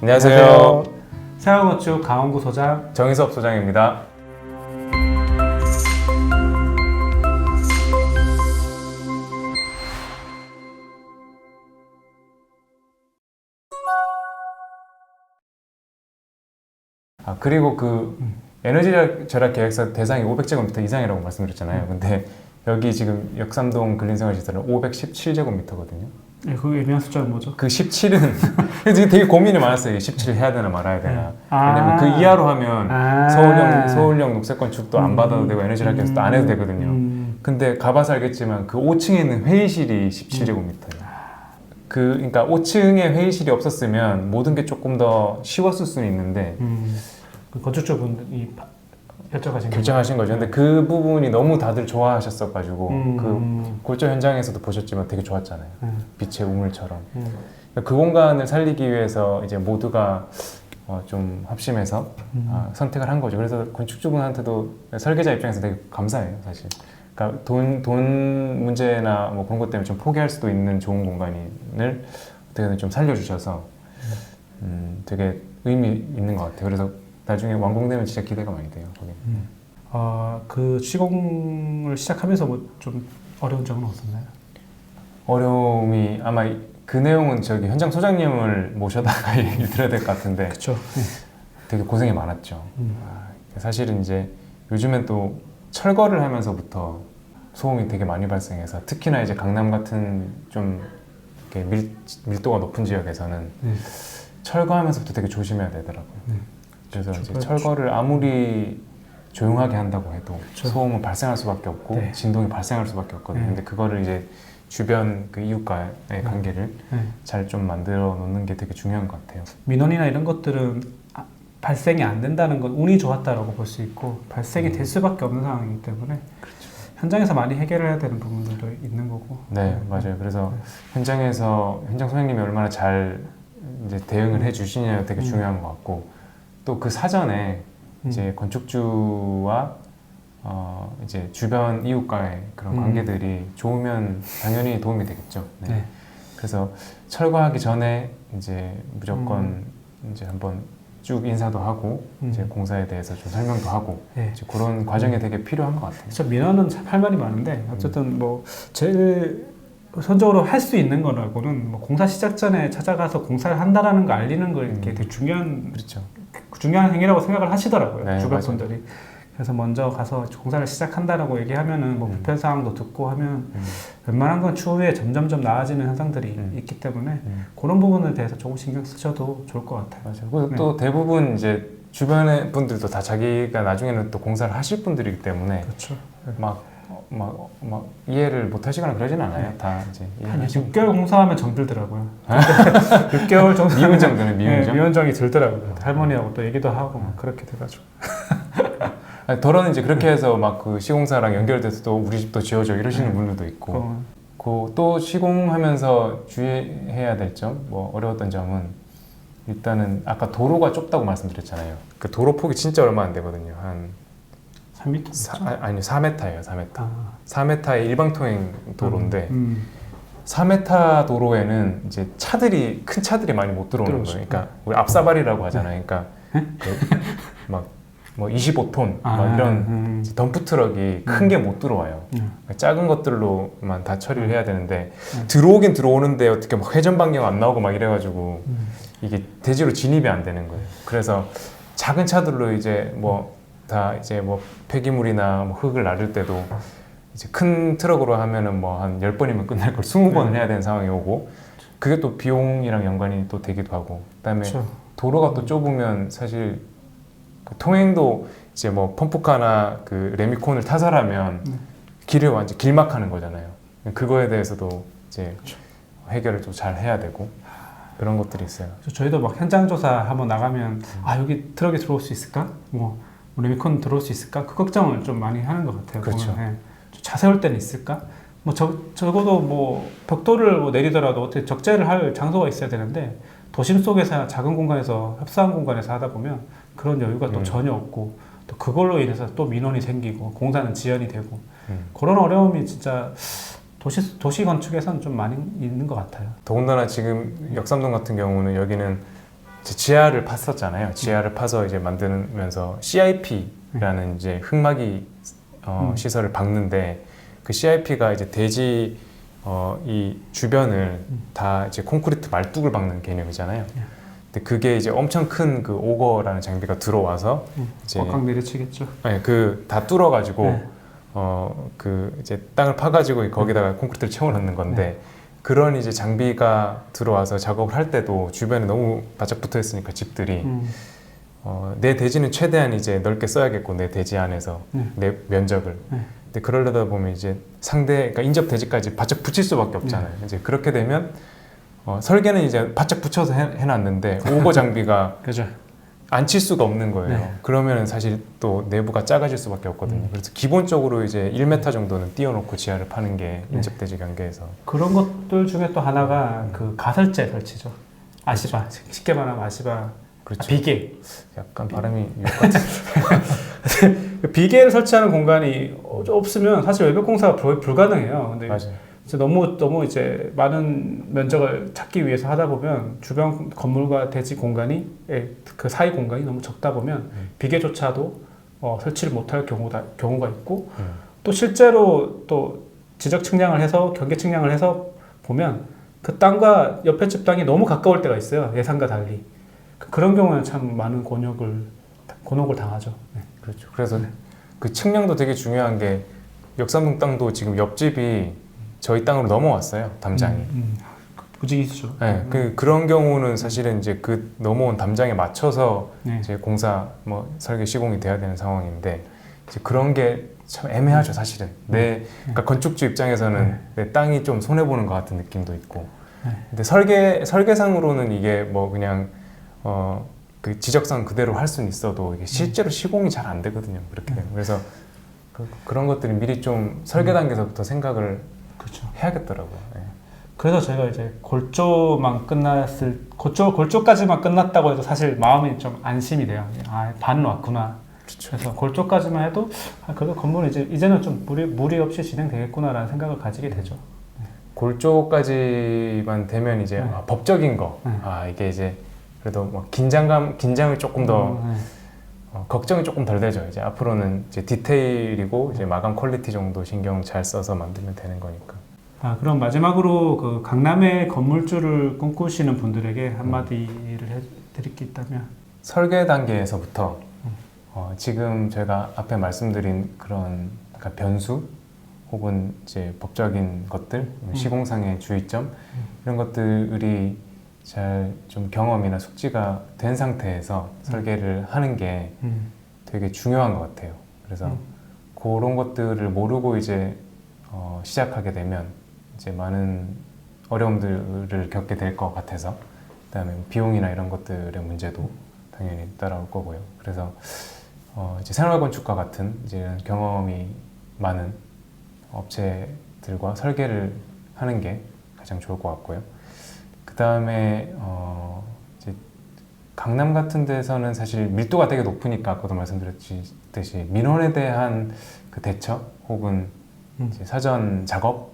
안녕하세요. 세화건축 강원구 소장 정희섭 소장입니다. 그리고 에너지 절약 계획서 대상이 500제곱미터 이상이라고 말씀드렸잖아요. 근데 여기 지금 역삼동 근린생활시설은 517제곱미터거든요. 네, 그 애매한 숫자는 뭐죠? 그 17은 그래서 되게 고민이 많았어요. 17 해야 되나 말아야 되나. 왜냐면 그 이하로 하면 서울형 녹색 건축도 안 받아도 되고 에너지 절약 계획서도 안 해도 되거든요. 근데 가봐서 알겠지만 그 5층에 있는 회의실이 17제곱미터예요. 그러니까 5층에 회의실이 없었으면 모든 게 조금 더 쉬웠을 수는 있는데 그 건축주분이 결정하신 거죠. 근데 그 부분이 너무 다들 좋아하셨어가지고 그 골조 현장에서도 보셨지만 되게 좋았잖아요. 빛의 우물처럼. 그 공간을 살리기 위해서 이제 모두가 좀 합심해서 선택을 한 거죠. 그래서 건축주분한테도 설계자 입장에서 되게 감사해요, 사실. 그러니까 돈 문제나 뭐 그런 것 때문에 좀 포기할 수도 있는 좋은 공간을 어떻게든 좀 살려주셔서 되게 의미 있는 것 같아요. 그래서 나중에 완공되면 진짜 기대가 많이 돼요. 거기. 그 시공을 시작하면서 뭐 좀 어려운 점은 없었나요? 어려움이 아마 그 내용은 저기 현장 소장님을 모셔다가 얘기를 드려야 될 것 같은데 그렇죠. 되게 고생이 많았죠. 사실은 이제 요즘엔 또 철거를 하면서부터 소음이 되게 많이 발생해서 특히나 이제 강남 같은 좀 이렇게 밀도가 높은 지역에서는 철거하면서부터 되게 조심해야 되더라고요. 그래서 이제 철거를 아무리 조용하게 한다고 해도 소음은 발생할 수밖에 없고 진동이 발생할 수밖에 없거든요. 근데 그거를 이제 주변 그 이웃과의 관계를 잘 좀 만들어 놓는 게 되게 중요한 것 같아요. 민원이나 이런 것들은 발생이 안 된다는 건 운이 좋았다라고 볼 수 있고 발생이 될 수밖에 없는 상황이기 때문에 현장에서 많이 해결해야 되는 부분들도 있는 거고. 네, 맞아요. 그래서 현장에서 현장 소장님이 얼마나 잘 이제 대응을 해주시냐가 되게 중요한 것 같고 또 그 사전에 이제 건축주와 이제 주변 이웃과의 그런 관계들이 좋으면 당연히 도움이 되겠죠. 네. 그래서 철거하기 전에 이제 무조건 이제 한번 쭉 인사도 하고 이제 공사에 대해서 좀 설명도 하고 이제 그런 과정이 되게 필요한 것 같아요. 진짜 민원은 할 말이 많은데 어쨌든 뭐 제일 선적으로 할 수 있는 거라고는 뭐 공사 시작 전에 찾아가서 공사를 한다라는 거 알리는 거 이렇게 되게 중요한 중요한 행위라고 생각을 하시더라고요. 주변 분들이. 그래서 먼저 가서 공사를 시작한다라고 얘기하면은 뭐 불편 사항도 듣고 하면 웬만한 건 추후에 점점점 나아지는 현상들이 있기 때문에 그런 부분에 대해서 조금 신경 쓰셔도 좋을 것 같아요. 맞아요. 또 대부분 이제 주변의 분들도 다 자기가 나중에는 또 공사를 하실 분들이기 때문에 막 이해를 못 하시거나 그러진 않아요. 다 이제 한 6개월 공사하면 정들더라고요. 6개월 정도 미운 정도는 미운정? 미운정이 들더라고요. 할머니하고 또 얘기도 하고 그렇게 돼가지고. 더러는 이제 그렇게 해서 막 그 시공사랑 연결돼서 또 우리 집도 지어줘 이러시는 분들도 있고 또 시공하면서 주의해야 될 점, 뭐 어려웠던 점은 일단은 아까 도로가 좁다고 말씀드렸잖아요. 그 도로 폭이 진짜 얼마 안 되거든요. 한 3m? 아니요, 4m예요. 4m. 4m의 일방통행 도로인데 4m 도로에는 이제 큰 차들이 많이 못 들어오는 거예요. 그러니까 우리 앞사발이라고 하잖아요. 그러니까 뭐 25톤 이런 덤프 트럭이 큰 게 못 들어와요. 작은 것들로만 다 처리를 해야 되는데 들어오긴 들어오는데 어떻게 막 회전 방향 안 나오고 막 이래가지고 이게 대지로 진입이 안 되는 거예요. 그래서 작은 차들로 이제 뭐 폐기물이나 뭐 흙을 나를 때도 이제 큰 트럭으로 하면은 뭐 한 10번이면 끝날 걸 20번을 해야 되는 상황이 오고 그게 또 비용이랑 연관이 또 되기도 하고 그다음에 도로가 또 좁으면 사실 그 통행도 이제 뭐 펌프카나 그 레미콘을 타설하면 길을 완전 길막하는 거잖아요. 그거에 대해서도 이제 해결을 좀 잘 해야 되고 그런 것들이 있어요. 저희도 막 현장 조사 한번 나가면 여기 트럭이 들어올 수 있을까? 뭐 레미콘 들어올 수 있을까? 그 걱정을 좀 많이 하는 것 같아요. 그렇죠. 차 세울 때는 있을까? 뭐 적어도 뭐 벽돌을 뭐 내리더라도 어떻게 적재를 할 장소가 있어야 되는데 도심 속에서 작은 공간에서 협소한 공간에서 하다 보면 그런 여유가 또 전혀 없고 또 그걸로 인해서 또 민원이 생기고 공사는 지연이 되고 그런 어려움이 진짜 도시 건축에서는 좀 많이 있는 것 같아요. 더군다나 지금 역삼동 같은 경우는 여기는 지하를 팠었잖아요. 지하를 파서 이제 만들면서 CIP라는 이제 흙막이 시설을 박는데 그 CIP가 이제 대지 이 주변을 다 이제 콘크리트 말뚝을 박는 개념이잖아요. 근데 그게 이제 엄청 큰 그 오거라는 장비가 들어와서 이제 꽉꽉 내리치겠죠. 네, 그 다 뚫어가지고 네. 그 이제 땅을 파가지고 거기다가 콘크리트를 채워넣는 건데 그런 이제 장비가 들어와서 작업을 할 때도 주변에 너무 바짝 붙어 있으니까 집들이 내 대지는 최대한 이제 넓게 써야겠고 내 대지 안에서 내 면적을. 근데 그러려다 보면 이제 그러니까 인접 대지까지 바짝 붙일 수밖에 없잖아요. 이제 그렇게 되면 설계는 이제 바짝 붙여서 해놨는데 오거 장비가 그죠. 안 칠 수가 없는 거예요. 네. 그러면 사실 또 내부가 작아질 수밖에 없거든요. 그래서 기본적으로 이제 1m 정도는 띄워놓고 지하를 파는 게 인접대지 경계에서. 그런 것들 중에 또 하나가 그 가설재 설치죠. 아시바. 그렇죠. 쉽게 말하면 아시바. 그렇죠. 비계. 약간 발음이 유혹 같은. 비계를 설치하는 공간이 없으면 사실 외벽 공사가 불가능해요. 근데 맞아요. 이제 너무 이제 많은 면적을 찾기 위해서 하다 보면 주변 건물과 대지 공간이 그 사이 공간이 너무 적다 보면 비계조차도 설치를 못할 경우가 있고 또 실제로 또 지적 측량을 해서 경계 측량을 해서 보면 그 땅과 옆에 집 땅이 너무 가까울 때가 있어요. 예상과 달리. 그런 경우에는 참 많은 곤욕을 당하죠. 네. 그렇죠. 그래서 그 측량도 되게 중요한 게 역삼동 땅도 지금 옆집이 저희 땅으로 넘어왔어요. 담장이. 부지기수죠. 네, 그런 경우는 사실은 이제 그 넘어온 담장에 맞춰서 네. 이제 공사 설계 시공이 돼야 되는 상황인데 이제 그런 게 참 애매하죠, 사실은. 그러니까 건축주 입장에서는 내 땅이 좀 손해 보는 것 같은 느낌도 있고. 근데 설계상으로는 이게 뭐 그냥 그 지적상 그대로 할 수는 있어도 이게 실제로 시공이 잘 안 되거든요. 그렇게 되면. 그래서 그런 것들이 미리 좀 설계 단계에서부터 생각을 그렇죠. 해야겠더라고요. 네. 그래서 제가 이제 골조까지만 끝났다고 해도 사실 마음이 좀 안심이 돼요. 아, 반은 왔구나. 그렇죠. 그래서 골조까지만 해도 그래도 건물은 이제는 좀 무리 없이 진행되겠구나라는 생각을 가지게 되죠. 골조까지만 되면 이제 법적인 거, 이게 이제 그래도 뭐 긴장을 조금 더 걱정이 조금 덜 되죠. 이제 앞으로는 이제 디테일이고 이제 마감 퀄리티 정도 신경 잘 써서 만들면 되는 거니까. 그럼 마지막으로 그 강남의 건물주를 꿈꾸시는 분들에게 한마디를 해드릴 게 있다면? 설계 단계에서부터 지금 제가 앞에 말씀드린 그런 약간 변수 혹은 이제 법적인 것들, 시공상의 주의점 이런 것들이 잘 좀 경험이나 숙지가 된 상태에서 설계를 하는 게 되게 중요한 것 같아요. 그래서 그런 것들을 모르고 이제 시작하게 되면 이제 많은 어려움들을 겪게 될 것 같아서 그다음에 비용이나 이런 것들의 문제도 당연히 따라올 거고요. 그래서 이제 새마을건축과 같은 이제 이런 경험이 많은 업체들과 설계를 하는 게 가장 좋을 것 같고요. 그 다음에 이제 강남 같은 데서는 사실 밀도가 되게 높으니까 아까도 말씀드렸듯이 민원에 대한 그 대처 혹은 이제 사전 작업,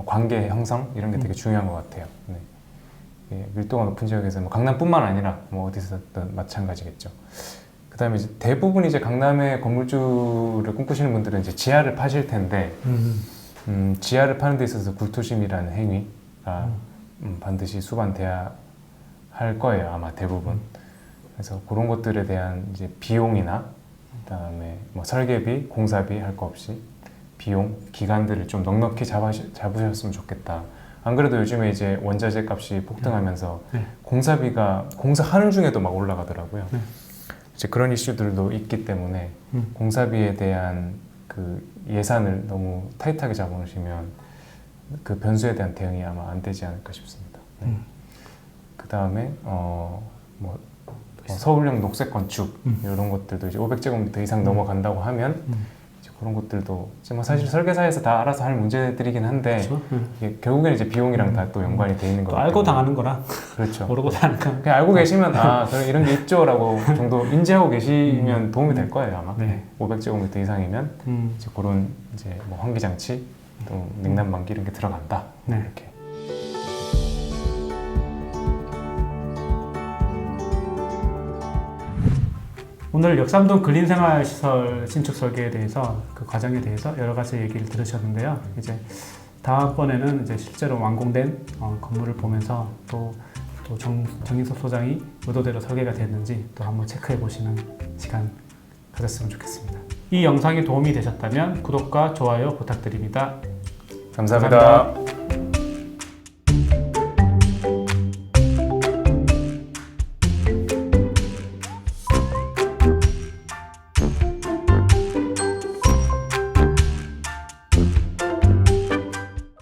관계 형성 이런 게 되게 중요한 것 같아요. 네. 밀도가 높은 지역에서 뭐 강남뿐만 아니라 뭐 어디서든 마찬가지겠죠. 그다음에 이제 대부분 이제 강남의 건물주를 꿈꾸시는 분들은 이제 지하를 파실 텐데 지하를 파는 데 있어서 굴투심이라는 행위가 반드시 수반돼야 할 거예요, 아마 대부분. 그래서 그런 것들에 대한 이제 비용이나 그다음에 뭐 설계비, 공사비 할 거 없이 비용, 기간들을 좀 넉넉히 잡으셨으면 좋겠다. 안 그래도 요즘에 이제 원자재 값이 폭등하면서 공사하는 중에도 막 올라가더라고요. 이제 그런 이슈들도 있기 때문에 공사비에 대한 그 예산을 너무 타이트하게 잡아놓으시면 그 변수에 대한 대응이 아마 안 되지 않을까 싶습니다. 그 다음에 서울형 녹색 건축 이런 것들도 이제 500제곱미터 이상 넘어간다고 하면 이제 그런 것들도 이제 뭐 사실 설계사에서 다 알아서 할 문제들이긴 한데 그렇죠. 이게 결국에는 이제 비용이랑 다 또 연관이 돼 있는 거기 때문에 알고 당하는 거라. 그렇죠. 모르고 당하는 거. 그냥 알고 계시면 이런 게 있죠라고 정도 인지하고 계시면 도움이 될 거예요 아마. 네. 500제곱미터 이상이면 이제 그런 이제 뭐 환기장치 또 냉난방기 이런 게 들어간다. 이렇게. 오늘 역삼동 근린생활시설 신축 설계에 대해서 그 과정에 대해서 여러 가지 얘기를 들으셨는데요. 이제 다음번에는 이제 실제로 완공된 건물을 보면서 또 정인섭 소장이 의도대로 설계가 됐는지 또 한번 체크해 보시는 시간 가졌으면 좋겠습니다. 이 영상이 도움이 되셨다면 구독과 좋아요 부탁드립니다. 감사합니다.